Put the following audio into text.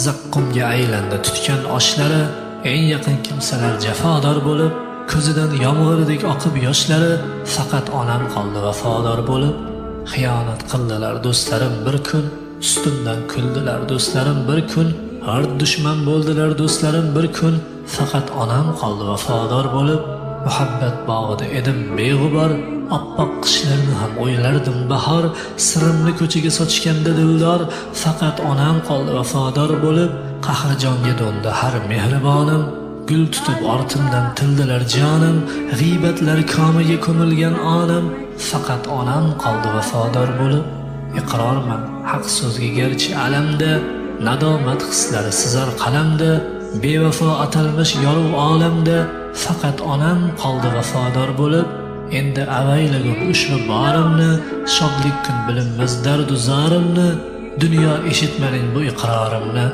zaqqumga aylandi tutgan oshlari, eng yaqin kimsalar jafodor bo'lib, ko'zidan yomg'irdek oqib yoshlari, faqat onam qoldi vafodor bo'lib. Xiyonat qildilar do'stlarim bir kun, ustimdan kuldilar do'stlarim bir kun, har dushman bo'ldilar do'stlarim bir kun, faqat onam qoldi vafodor bo'lib. Muhabbat bog'ida edim beg'ubor, oppoq qishlarni ham o'ylardim bahor, sirimni ko'chaga sochganda dildor, faqat onam qoldi vafodor bo'lib. Qahrajonga do'ndi har mehribonim, gul tutib ortimdan tildilar jonim, g'iybatlar komiga ko'milgan onim, faqat onam qoldi vafodor bo'lib. Iqrorman haq so'zga garchi alamda, nadomat hislari sizar qalamda, bevafo atalmish yorug' olamda, faqat onam qoldi vafodor bo'lib. Endi avaylagum ushbu borimni, shodlik kun bilinmas dardu zorimni, dunyo eshitmaning bu iqrorimni.